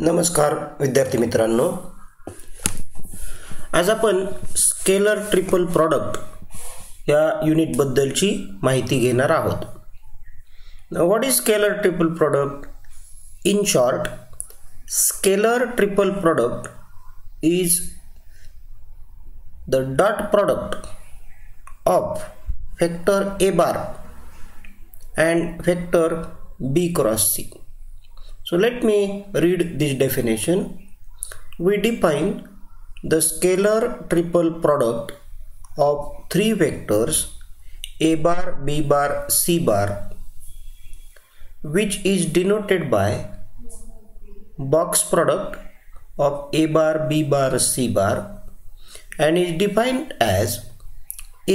नमस्कार विद्यार्थी मित्रांनो, आज आपण स्केलर ट्रिपल प्रोडक्ट या युनिट बद्दलची माहिती घेणार आहोत. What is scalar triple product? In short, scalar triple product is the dot product of vector a bar and vector b cross c. So let me read this definition. We define the scalar triple product of three vectors a bar, b bar, c bar, which is denoted by box product of a bar, b bar, c bar, and is defined as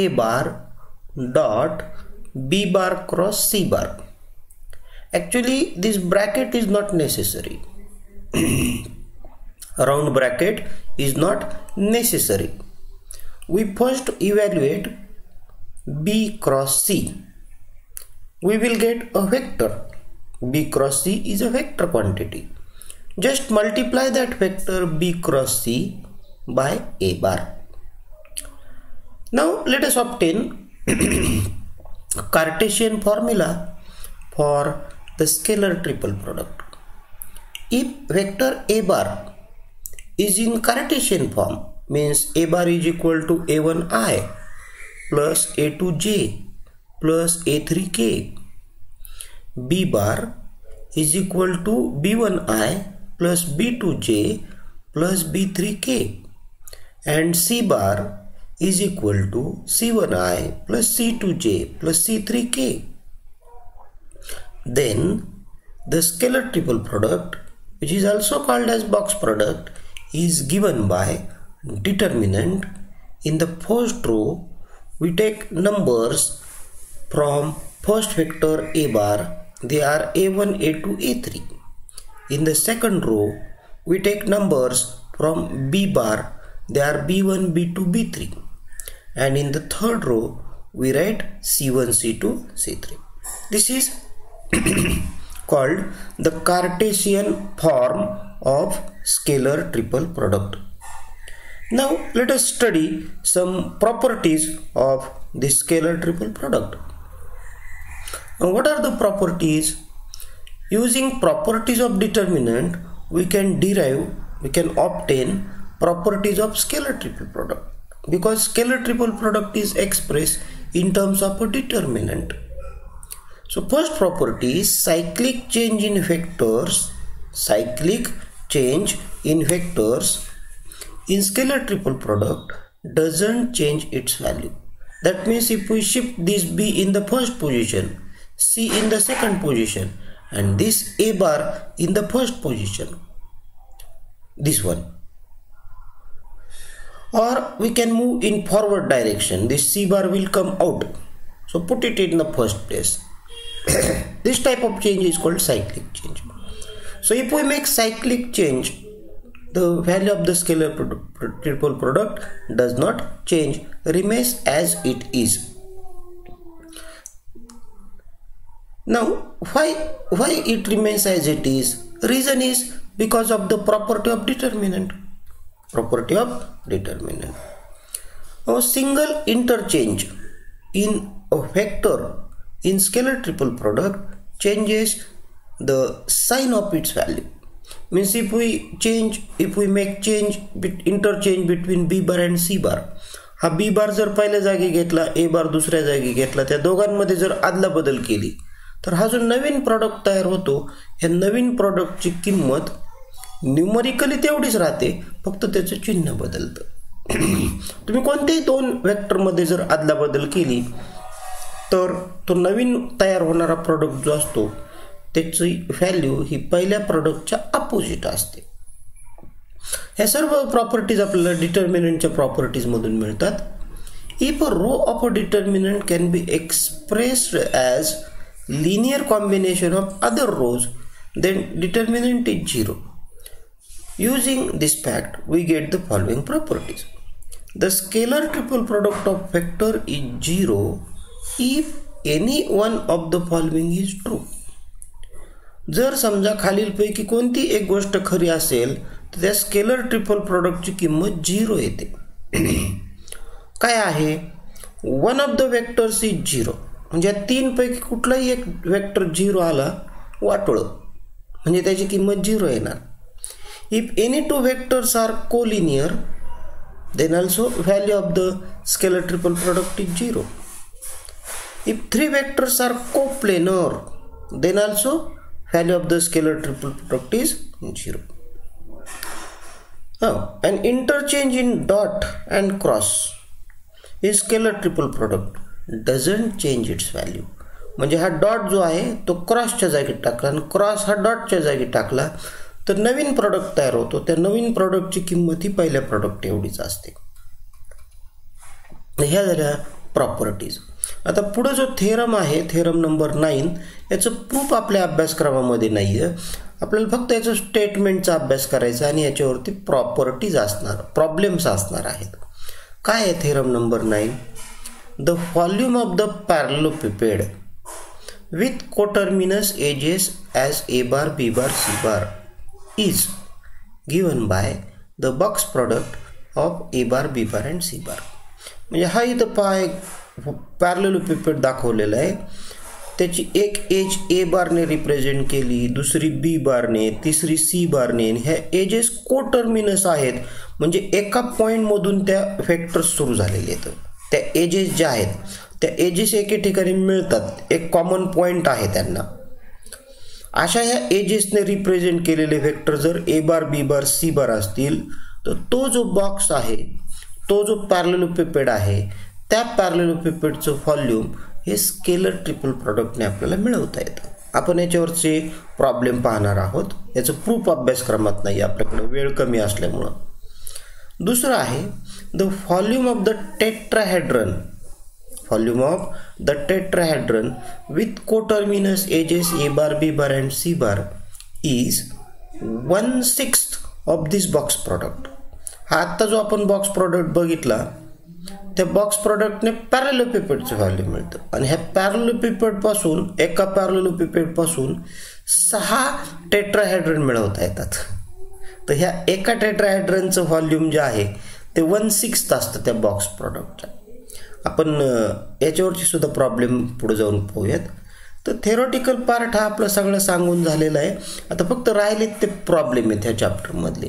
a bar dot b bar cross c bar. Actually, this bracket is not necessary. Round bracket is not necessary. We first evaluate b cross c. We will get a vector. B cross c is a vector quantity. Just multiply that vector b cross c by a bar. Now let us obtain Cartesian formula for the scalar triple product. If vector a bar is in Cartesian form, means a bar is equal to a1i plus a2j plus a3k, b bar is equal to b1i plus b2j plus b3k, and c bar is equal to c1i plus c2j plus c3k. Then the scalar triple product, which is also called as box product, is given by determinant. In the first row we take numbers from first vector a bar, they are a1, a2, a3. In the second row we take numbers from b bar, they are b1, b2, b3, and in the third row we write c1, c2, c3. This is called the Cartesian form of scalar triple product. Now let us study some properties of this scalar triple product. Now, what are the properties? Using properties of determinant, we can obtain properties of scalar triple product, because scalar triple product is expressed in terms of a determinant. So first property is cyclic change in vectors. Cyclic change in vectors in scalar triple product doesn't change its value. That means if we shift this b in the first position, c in the second position, and this a bar in the first position, this one, or we can move in forward direction, this c bar will come out, so put it in the first place. This type of change is called cyclic change. So if we make cyclic change, the value of the scalar triple product does not change, remains as it is. Now why it remains as it is? Reason is because of the property of determinant. Property of determinant. A single interchange in a vector in scalar triple product changes the sign of its value. Means if we make interchange between b bar and c bar, हा b बार जर पहिल्या जागी घेतला, a बार दुसऱ्या जागी घेतला, त्या दोघांमध्ये जर आदला बदल केली, तर हा जो नवीन प्रॉडक्ट तयार होतो, या नवीन प्रॉडक्टची किंमत न्यूमरिकली तेवढीच राहते, फक्त त्याचं चिन्ह बदलतं. तुम्ही कोणत्याही दोन वेक्टरमध्ये जर आदला बदल केली, तर तो नवीन तयार होणारा प्रॉडक्ट जो असतो त्याची व्हॅल्यू ही पहिल्या प्रॉडक्टच्या अपोजिट असते. ह्या सर्व प्रॉपर्टीज आपल्याला डिटर्मिनंटच्या प्रॉपर्टीज मधून मिळतात. If a row of a determinant can be expressed as linear combination of other rows, then determinant is 0. Using this fact, we get the following properties. The scalar triple product of vector is 0 if any one of the following is true. जर समजा खालीलपैकी कोणती एक गोष्ट खरी असेल तर त्या स्केलर ट्रिपल प्रोडक्टची किंमत 0 येते. काय आहे? One of the vectors is 0. म्हणजे या तीनपैकी कुठलाही एक वेक्टर 0 आला वाटोळं, म्हणजे त्याची किंमत 0 येणार. If any two vectors are collinear then also value of the scalar triple product is 0. If 3 vectors are coplanar, then also value of the scalar triple product is 0. An interchange in dot and cross is scalar triple product doesn't change its value. म्हणजे हा dot जो आहे तो क्रॉसच्या जागी टाकला आणि cross हा डॉटच्या जागी टाकला तर नवीन प्रॉडक्ट तयार होतो. त्या नवीन प्रॉडक्टची किंमत ही पहिल्या प्रॉडक्ट एवढीच असते. ह्या झाल्या प्रॉपर्टीज. आता पुढे जो थेरम आहे, थेरम नंबर 9, याचं प्रूफ आपल्या अभ्यासक्रमामध्ये नाही आहे. आपल्याला फक्त याचं स्टेटमेंटचा अभ्यास करायचा आणि याच्यावरती प्रॉपर्टीज असणार, प्रॉब्लेम्स असणार आहेत. काय आहे theorem number 9? The volume of the parallelepiped with coterminous edges as a bar b bar c bar is given by the box product of a bar, b bar and c bar. म्हणजे हा इथं पॅरलेलोपिपेड दाखवलेला आहे. त्याची एक as a बारने represent केली, दुसरी बी बारने, तिसरी सी बारने. ह्या एजेस कोटर्मिनस आहेत, म्हणजे एका पॉईंटमधून त्या वेक्टर्स सुरू झालेले आहेत. त्या एजेस ज्या आहेत त्या एजेस एके ठिकाणी मिळतात, एक कॉमन पॉईंट आहे त्यांना. अशा ह्या एजेसने रिप्रेझेंट केलेले वेक्टर जर ए बार बी बार सी बार असतील तर तो जो बॉक्स आहे, तो जो पॅरलेलोपिपेड आहे, त्या पॅरलेलोपिपेडचं व्हॉल्यूम हे स्केलर ट्रिपल प्रॉडक्टने आपल्याला मिळवता येतं. आपण याच्यावरचे प्रॉब्लेम पाहणार आहोत. याचं प्रूफ अभ्यासक्रमात नाही, आपल्याकडे वेळ कमी असल्यामुळं. दुसरं आहे the volume of the tetrahedron, volume of the tetrahedron with coterminous edges a bar, b bar and c bar is 1/6 of this box product. हा आता जो आपण बॉक्स प्रोडक्ट बघितला त्या बॉक्स प्रोडक्टने पॅरलेलोपिपेडचं व्हॉल्यूम मिळतं आणि ह्या पॅरलेलोपिपेड पासून, एका पॅरलेलोपिपेड पासून 6 टेट्राहेड्रन मिळवता येतात. तर ह्या एका टेट्राहेड्रनचं व्हॉल्यूम जे आहे ते 1/6 असतं त्या बॉक्स प्रोडक्टच्या. आपण याच्यावरची सुद्धा प्रॉब्लेम पुढे जाऊन पाहूयात. तर थेरॉटिकल पार्ट हा आपला सगळं सांगून झालेला आहे. आता फक्त राहिले ते प्रॉब्लेम आहेत ह्या चॅप्टरमधले.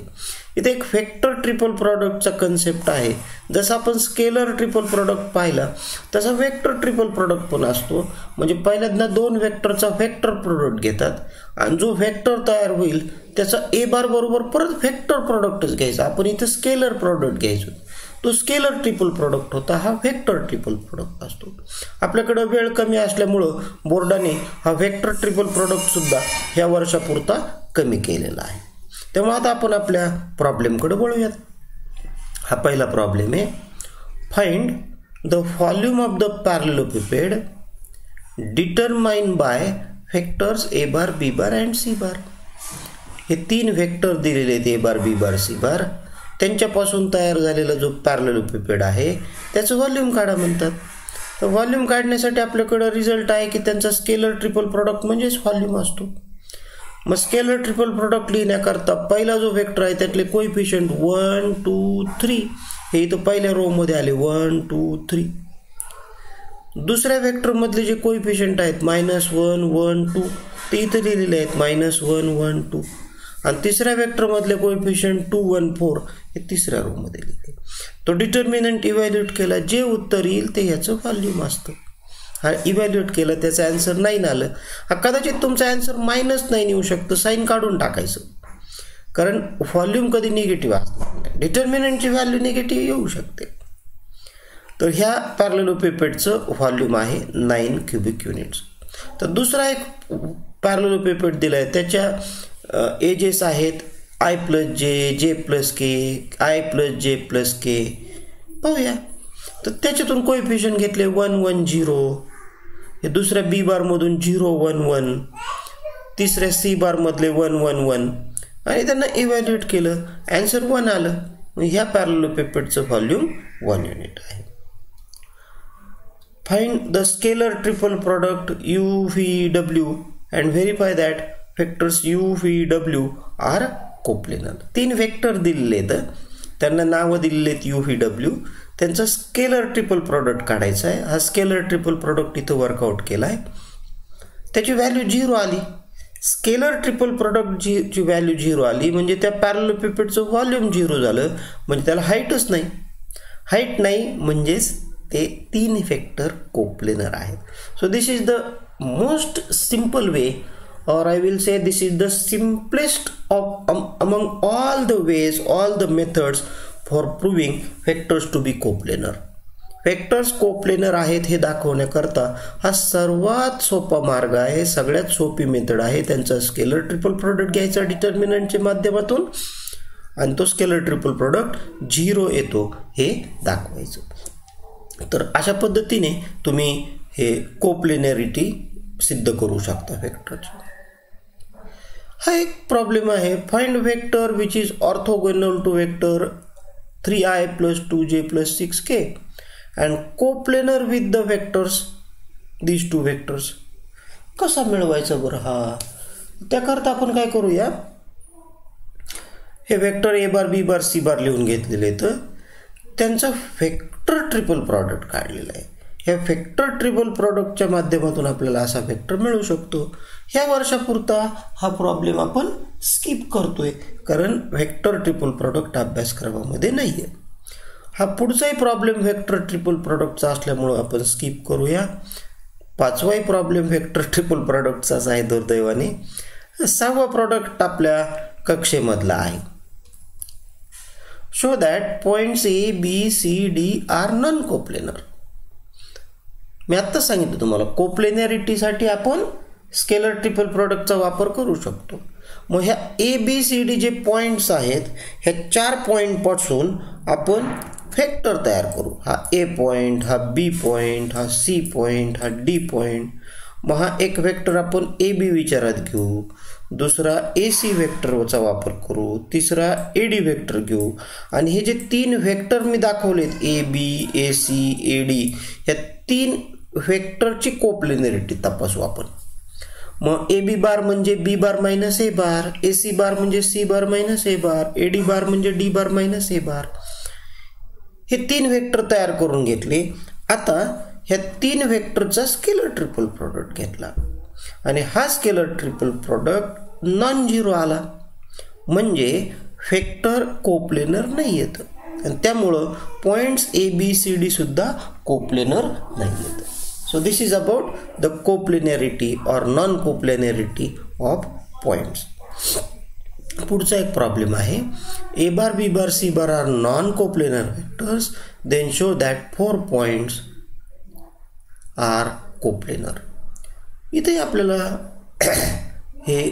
इथे एक वेक्टर ट्रिपल प्रॉडक्टचा कन्सेप्ट आहे. जसं आपण स्केलर ट्रिपल प्रॉडक्ट पाहिला तसा वेक्टर ट्रिपल प्रॉडक्ट पण असतो. म्हणजे पहिल्यांदा 2 वेक्टरचा वेक्टर प्रॉडक्ट घेतात आणि जो वेक्टर तयार होईल त्याचा ए बार बरोबर परत वेक्टर प्रॉडक्टच घ्यायचा. आपण इथे स्केलर प्रॉडक्ट घ्यायचो, तो स्केलर ट्रिपल प्रॉडक्ट होता, हा वेक्टर ट्रिपल प्रॉडक्ट असतो. आपल्याकडे वेळ कमी असल्यामुळं बोर्डाने हा वेक्टर ट्रिपल प्रॉडक्ट सुद्धा ह्या वर्षापुरता कमी केलेला आहे. तेव्हा आता आपण आपल्या प्रॉब्लेमकडे वळूयात. हा पहिला प्रॉब्लेम आहे, find the volume of the parallelepiped determine by vectors a bar b bar and c bar. हे 3 वेक्टर दिलेले आहेत, ए बार बी बार सी बार. त्यांच्यापासून तयार झालेला जो पॅरलेलोपिपेड आहे त्याचं व्हॉल्यूम काढा म्हणतात. तर व्हॉल्यूम काढण्यासाठी आपल्याकडे रिझल्ट आहे की त्यांचा स्केलर ट्रिपल प्रॉडक्ट म्हणजेच व्हॉल्यूम असतो. मग स्केलर ट्रिपल प्रॉडक्ट लिहिण्याकरता पहिला जो वेक्टर आहे त्यातले कोइफिशियंट 1 2 3 हे इथं पहिल्या रो मध्ये आले 1 2 3. दुसऱ्या वेक्टर मधले जे कोइफिशियंट आहेत -1 1 2 ते इथं लिहिलेले आहेत -1 1 2. आणि तिसऱ्या वेक्टर मधले कोइफिशियंट 2 1 4 हे तिसऱ्या रो मध्ये लिहिले. तो डिटर्मिनंट इव्हॅल्युएट केला, जे उत्तर येईल ते याचं व्हॉल्यूम असतं. हा इव्हॅल्युएट केलं, त्याचं आन्सर 9 आलं. हा कदाचित तुमचा आन्सर -9 येऊ शकतं, साईन काढून टाकायचं, कारण व्हॉल्यूम कधी निगेटिव्ह असणार नाही. डिटर्मिनंटची व्हॅल्यू निगेटिव्ह येऊ शकते. तर ह्या पॅरलेलोपिपेडचं व्हॉल्यूम आहे 9 क्युबिक युनिट्स. तर दुसरा एक पॅरलेलोपिपेड दिला आहे, त्याच्या एजेस आहेत I + J, J + K, I + J + K. पाहूया. तर त्याच्यातून कोइफिशियंट घेतले 1 1 0. हे दुसऱ्या बी बार मधून 0 1 1, तिसऱ्या सी बार मधले 1 1 1 आणि त्यांना इव्हॅल्युएट केलं, आन्सर 1 आलं. ह्या पॅरलेलोपिपेडचं व्हॉल्यूम 1 युनिट आहे. Find the scalar triple product UVW and verify that vectors u v w are coplanar. 3 vector दिलेले आहेत, त्यांना नावं दिलेली आहेत u v w. त्यांचा स्केलर ट्रिपल प्रोडक्ट काढायचा आहे. हा स्केलर ट्रिपल प्रोडक्ट इथं वर्कआउट केला आहे, त्याची व्हॅल्यू 0 आली. स्केलर ट्रिपल प्रोडक्ट ची व्हॅल्यू 0 आली म्हणजे त्या पॅरलेलोपिपेडचं व्हॉल्यूम 0 झालं, म्हणजे त्याला हाईटच नाही. हाईट नाही म्हणजेच ते 3 वेक्टर कोप्लेनर आहेत. So this is the most simple way, or I will say this is the simplest of among all the ways, all the methods for proving vectors to be coplanar. Vectors coplanar आहेत हे दाखवण्याकरता हा सर्वात सोपा मार्ग आहे, सगळ्यात सोपी method आहे. त्यांचा स्केलर ट्रिपल प्रोडक्ट घ्यायचा डिटर्मिनंटच्या माध्यमातून आणि तो स्केलर ट्रिपल प्रोडक्ट 0 येतो हे दाखवायचं. तर अशा पद्धतीने तुम्ही हे कोप्लेनॅरिटी सिद्ध करू शकता वेक्टरची. हा एक प्रॉब्लेम आहे. Find vector which is orthogonal to vector 3i plus 2j plus 6k and coplanar with the vectors these two vectors. कसा मिळवायचा बरं हा? त्याकरता आपण काय करूया, हे vector a bar b bar c बार लिहून घेतलेले आहेत, त्यांचा वेक्टर ट्रिपल प्रोडक्ट काढलेला आहे. ह्या वेक्टर ट्रिपल प्रोडक्टच्या माध्यमातून आपल्याला असा वेक्टर मिळू शकतो. ह्या वर्षापुरता हा प्रॉब्लेम आपण स्किप करतोय कारण वेक्टर ट्रिपल प्रोडक्ट अभ्यासक्रमामध्ये नाही आहे. हा पुढचाही प्रॉब्लेम वेक्टर ट्रिपल प्रोडक्टचा असल्यामुळं आपण स्किप करूया. 5वाही प्रॉब्लेम वेक्टर ट्रिपल प्रोडक्टचाच आहे दुर्दैवाने. 6वा प्रोडक्ट आपल्या कक्षेमधला आहे. Show that points A B C D are non coplanar. मी आत्ताच सांगितलं तुम्हाला कोप्लेनॅरिटीसाठी आपण स्केलर ट्रिपल प्रोडक्टचा वापर करू शकतो. मग ह्या ए बी सी डी जे पॉईंट्स आहेत ह्या 4 पॉईंटपासून आपण वेक्टर तयार करू. हा ए पॉईंट, हा बी पॉईंट, हा सी पॉईंट, हा डी पॉईंट. मग हा एक वेक्टर आपण ए बी विचारात घेऊ, दुसरा ए सी वेक्टरचा वापर करू, तिसरा ए डी वेक्टर घेऊ आणि हे जे 3 वेक्टर मी दाखवलेत A B A C A D ह्या 3 वेक्टरची कोप्लेनॅरिटी तपासू आपण. मग ए बी बार म्हणजे B bar minus A bar, A C bar म्हणजे C bar minus A bar, A D bar म्हणजे डी बार मायनस ए बार. हे 3 वेक्टर तयार करून घेतले. आता ह्या 3 वेक्टरचा स्केलर ट्रिपल प्रोडक्ट घेतला आणि हा scalar triple product non zero आला म्हणजे वेक्टर कोप्लेनर नाही येत आणि त्यामुळं points A B C D सुद्धा कोप्लेनर नाही येत. So this is about the coplanarity or non-coplanarity of points. पुढचा एक प्रॉब्लेम आहे. A bar b bar c bar are non coplanar vectors, then show that 4 points are coplanar. इथे आपल्याला हे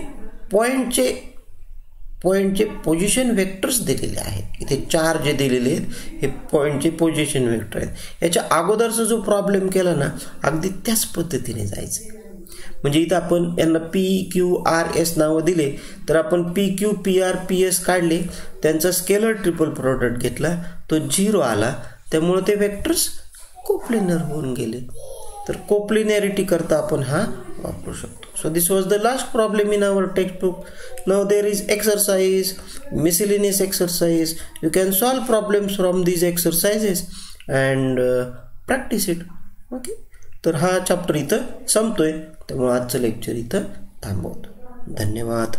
पॉइंटचे position vectors दिलेले आहेत. इथे 4 जे दिलेले आहेत हे पॉइंटचे पोझिशन वेक्टर आहेत. याच्या अगोदरचा जो प्रॉब्लेम केला ना अगदी त्याच पद्धतीने जायचं. म्हणजे इथं आपण यांना पी क्यू आर एस नावं दिले तर आपण P Q P R P S काढले, त्यांचा स्केलर ट्रिपल प्रोडक्ट घेतला, तो 0 आला, त्यामुळे ते वेक्टर्स कोप्लेनर होऊन गेले. तर कोप्लेनॅरिटी करता आपण हा वापरू शकतो. So this was the last problem in our textbook. Now there is exercise, miscellaneous exercise. You can solve problems from these exercises and practice it. Okay. तर हा चॅप्टर इथं संपतोय, त्यामुळे आजचं लेक्चर इथं थांबवतो. धन्यवाद.